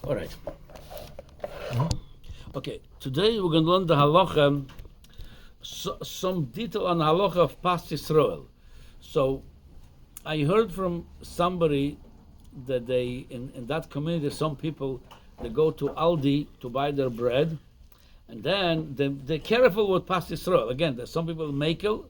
All right. Okay, today we're going to learn the halacha, some detail on halacha of Pas Yisrael. So, I heard from somebody that they, in that community, some people, they go to Aldi to buy their bread, and then they're careful with Pas Yisrael. Again, there's some people makel,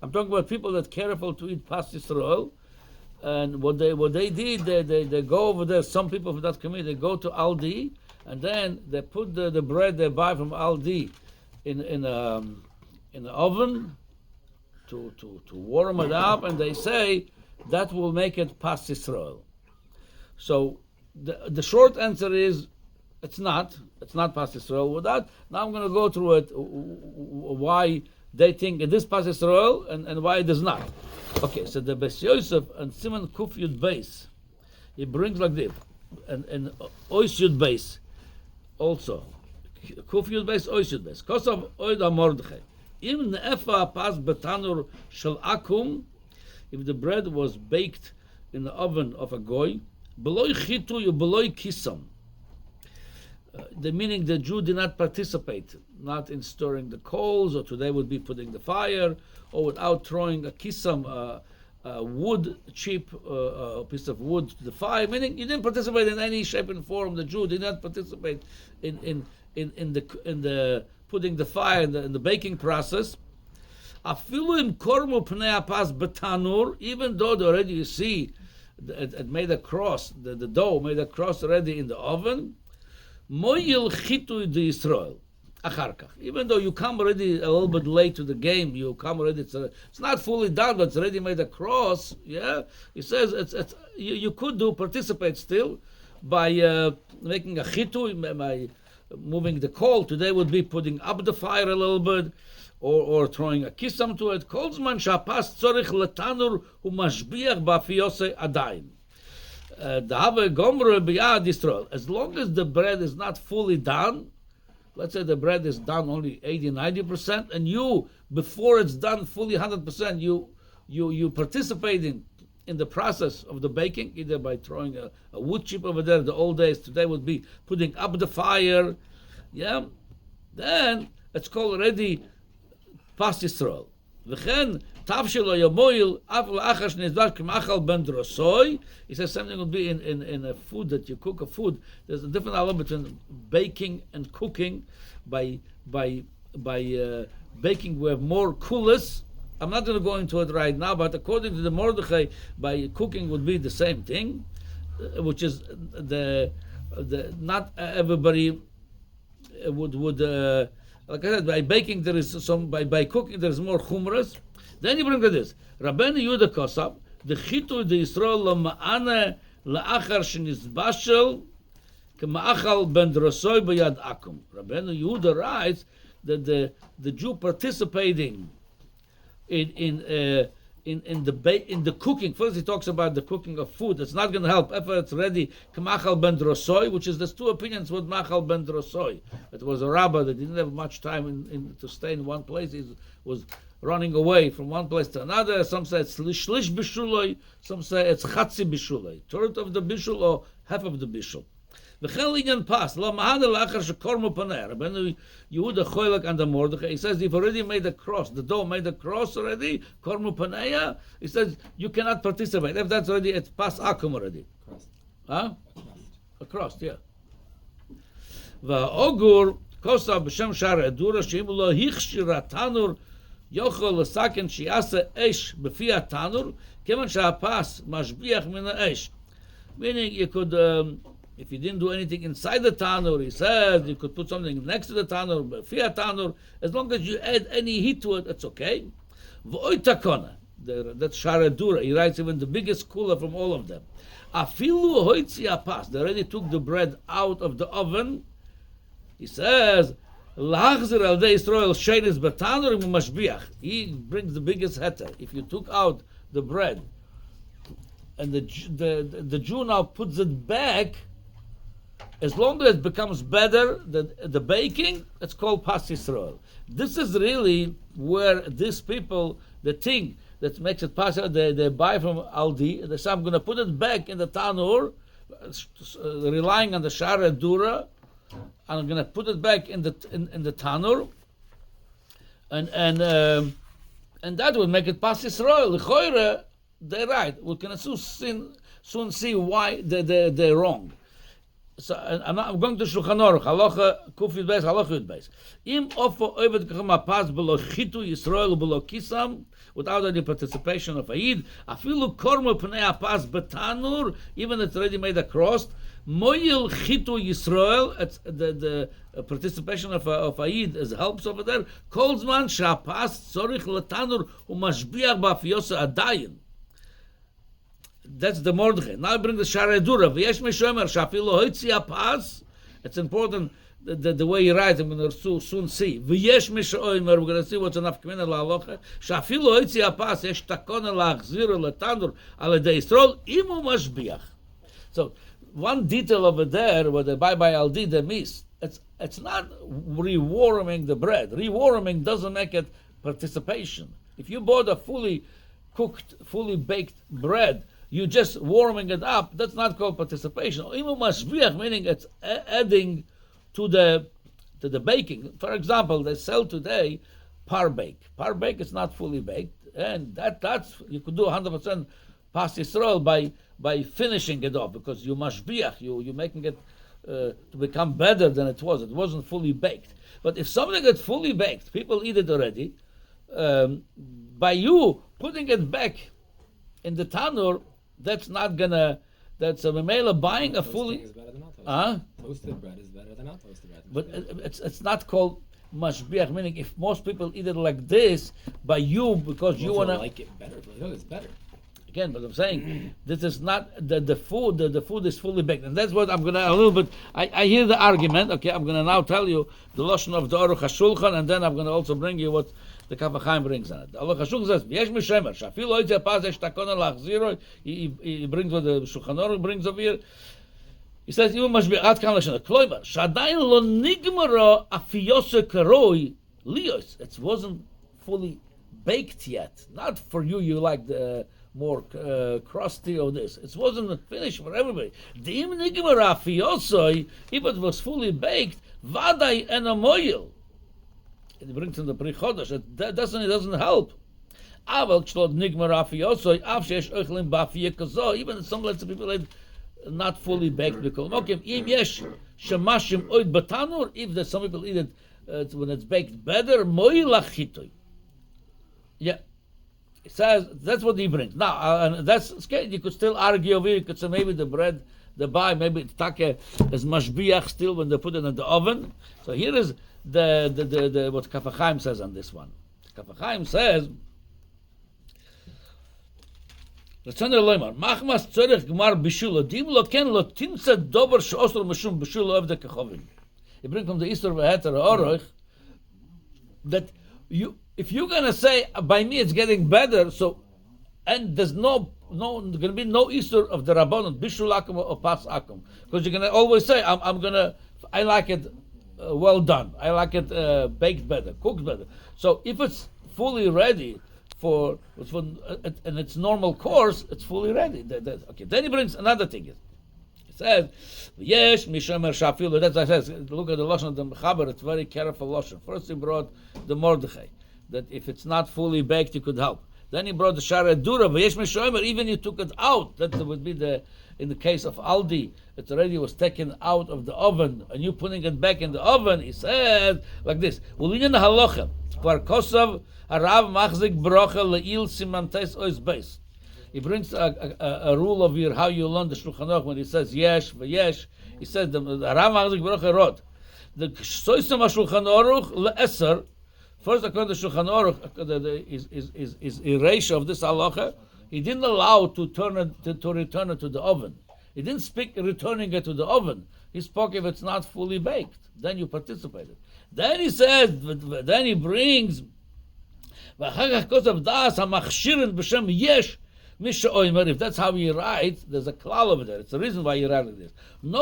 I'm talking about people that careful to eat Pas Yisrael. And what they did, they go over there. Some people from that community, they go to Aldi, and then they put the bread they buy from Aldi in the oven to warm it up, and they say that will make it Pas Yisrael. So the short answer is it's not Pas Yisrael. With that, now I'm going to go through it, why they think it is Pas Yisrael and why it is not. Okay, so the Beis Yosef and Simon Kuf Yud Beis, he brings like this, and Ois Yud Beis also. Kuf Yud Beis, Ois Yud Beis. Kosav Oida Mordechai. Im ne'efa pas betanur shel akum, if the bread was baked in the oven of a goy, beloy chitu yu beloy kisam. The meaning the Jew did not participate, not in stirring the coals, or today would be putting the fire, or without throwing a kisam, wood chip, a piece of wood to the fire. Meaning you didn't participate in any shape and form. The Jew did not participate in the putting the fire in the baking process. Afilu im kormu pnei pas betanur, even though already you see it made a cross, the dough made a cross already in the oven. Moyil chitu de Yisrael. Even though you come already a little bit late to the game, you come already. It's not fully done, but it's already made a cross. Yeah, he says you could participate still by making a chitu, by moving the coal. Today would be putting up the fire a little bit, or throwing a kisam to it. Kolzman shapas tzorich letanur umashbiach ba'fiyose adayin. As long as the bread is not fully done, let's say the bread is done only 80-90%, and you, before it's done fully 100%, you participating in the process of the baking, either by throwing a wood chip over there. The old days, today would be putting up the fire. Yeah, then it's called already Pas Yisrael. He says something would be in a food that you cook a food. There's a different element between baking and cooking. By baking we have more coolness. I'm not going to go into it right now, but according to the Mordechai, by cooking would be the same thing, which is the not everybody would like I said, by baking there is some, by cooking there is more chumras. Then you bring this. Rabbeinu Yehuda Kosab, the chitu de Yisrael ma'ane la'achar shenizbashel k'ma'achal ben drosoi b'yad akum. Rabbeinu Yehuda writes that the Jew participating in the cooking. First, he talks about the cooking of food. It's not going to help if it's ready. K'machal ben drosoi, which is there's two opinions with machal ben drosoi. It was a rabbi that didn't have much time to stay in one place. He was running away from one place to another. Some say it's shlish bishuloi. Some say it's chatzi bishuloi, third of the bishul or half of the bishul. V'chel inyan pas lo mahane la'achar shekormu paneh. Rabbeinu Yehuda choylek and the Mordechai. He says you've already made a cross. The dough made a cross already. Kormu paneya. He says you cannot participate. If that's already, it's pas akum already. Cross. Huh? A cross, yeah. Va'ogur kosa b'shem shar edura sheim lo hichshira tanur yochol l'saken shi'asa esh b'fi tanur kevan she'apas mashbiach min ha'esh. Meaning you could, if you didn't do anything inside the tanur, he says you could put something next to the tanur, b'fi tanur, as long as you add any heat to it, it's okay. V'oy takona, that's shar edura. He writes even the biggest cooler from all of them. Afilu hoitzi apas, they already took the bread out of the oven. He says, L'achzir al dei Yisrael shenis betanur mashbiach. He brings the biggest heter. If you took out the bread and the Jew now puts it back, as long as it becomes better, the baking, it's called Pas Yisrael. This is really where these people, the thing that makes it possible, they buy from Aldi, and they say, I'm going to put it back in the tanur, relying on the Shara Dura, I'm going to put it back in the tanur, and that will make it pas Yisrael. L'choire, they're right. We can soon see why they're wrong. So I'm going to Shulchan Aruch, halacha kuf yud beis, halacha yud beis. Im ofo oived kacham pas below chitu Yisrael below kisam, without any participation of Aid, afilu kormo pnei pas betanur, even it's already made across. Moyil chitu Yisrael, it's the participation of Aid as helps over there. Kol zman shapas tzorich letanur umashbiach ba'afiyos adayin. That's the Mordechai. Now I bring the Shara Dura. V'yesh mishomer shafilu hoitzi apas. It's important the way he writes. I'm going to soon see. V'yesh mishomer. We're going to see what's enough k'mina la'alocha. Shafilu hoitzi apas. Yesh takona la'achziru letanur al edei Yisrael imu mashbiach. So one detail over there, where the by Aldi they miss. It's not rewarming the bread. Rewarming doesn't make it participation. If you bought a fully cooked, fully baked bread, you just warming it up, that's not called participation. Imu mashbiach, meaning it's adding to the baking. For example, they sell today par bake. Par bake is not fully baked, and that's you could do 100% pas Yisrael by finishing it off, because you mashbiach, you're making it to become better than it was. It wasn't fully baked. But if something is fully baked, people eat it already. By you putting it back in the tanur, that's not gonna. That's a memela buying a fully. Is better than not toasted. Toasted bread is better than not toasted bread. But it's not called mashbiach. Meaning, if most people eat it like this, by you because you wanna like it better. It's better. Again, but I'm saying this is not the food. The food is fully baked, and that's what I'm gonna a little bit. I hear the argument. Okay, I'm gonna now tell you the lashon of the Aruch HaShulchan, and then I'm gonna also bring you what the Kaf HaChaim brings on it. The Aruch HaShulchan says, "Yesh mishemer shafilu oitze pas yesh takona lachziro." He brings what the Shulchan Aruch brings over here. He says, "You must be at kan lashon kloimer shadayin lo nigmara afiyose karoi lios." It wasn't fully baked yet. Not for you. You like the more crusty or this. It wasn't finished for everybody. If it was fully baked, vaday and a moil. It brings in the Pri Chodesh. It doesn't help. Even some lots of people are not fully baked because if there's some people eat it when it's baked better, yeah. It says that's what he brings. Now, and that's scary. You could still argue over here. You could say maybe the bread they buy, maybe it's take as mashbiach still when they put it in the oven. So here is the what Kaf HaChaim says on this one. Kaf HaChaim says, Machmas tzorech gmar bishul dim lo ken lo timtza dober sheosol mishum bishul of the kechovim. He brings from the Easter Vaheter Oroch that if you're gonna say by me it's getting better, so and there's no gonna be no Easter of the Rabbanon bishul akum or pas akum, because you're gonna always say I like it well done, I like it baked better, cooked better. So if it's fully ready for in its normal course, it's fully ready. Okay. Then he brings another thing. He says, "Yes, mishomer shafilu." That's I says. Look at the lashon of the Mechaber. It's very careful lashon. First he brought the Mordechai, that if it's not fully baked, you could help. Then he brought the Shara Dura. V'yesh mishomer. Even you took it out. That would be in the case of Aldi. It already was taken out of the oven, and you putting it back in the oven. He said like this: "Ulinin halacha kvar kosav." Harav machzik brocha leil simantes ois beis. He brings a rule of here how you learn the Shulchan Aruch when he says yesh v'yesh. He says the Harav machzik brocha rod. The soisem Shulchan Aruch leeser. First, according to Shulchan Aruch, is erasure of this halacha. He didn't allow to return it to the oven. He didn't speak returning it to the oven. He spoke if it's not fully baked. Then you participated. Then he says. Then he brings. If that's how he writes, there's a klal over there. It's the reason why he writes this. You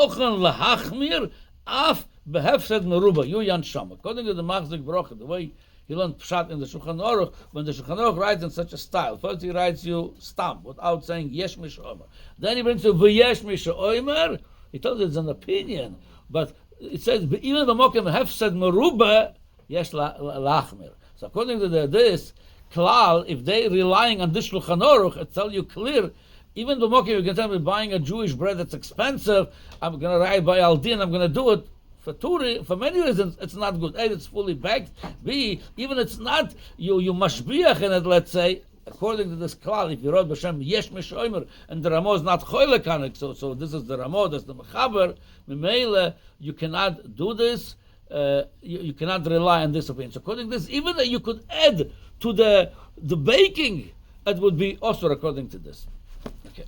Yan Sham. According to the Machzik Brocha, the way He learned pshat in the Shulchan Aruch when the Shulchan Aruch writes in such a style. First he writes you stam without saying yesh mishomer. Then he brings you v'yesh mishomer. He tells you it's an opinion, but it says even the mokim have said meruba yesh lachmir. So according to this klal, if they relying on this Shulchan Aruch, it tells you clear. Even the mokim, you can tell me buying a Jewish bread that's expensive. I'm going to ride by Aldi and I'm going to do it. For many reasons, it's not good. A, it's fully baked. B, even it's not, you mashbiach in it, let's say, according to this klal, if you wrote B'Shem Yesh Mishoimer, and the Ramo is not choyle kanik, so this is the Ramo, that's the Mechaber, Mimele, you cannot do this, you cannot rely on this opinion. So according to this, even that you could add to the baking, it would be also according to this. Okay.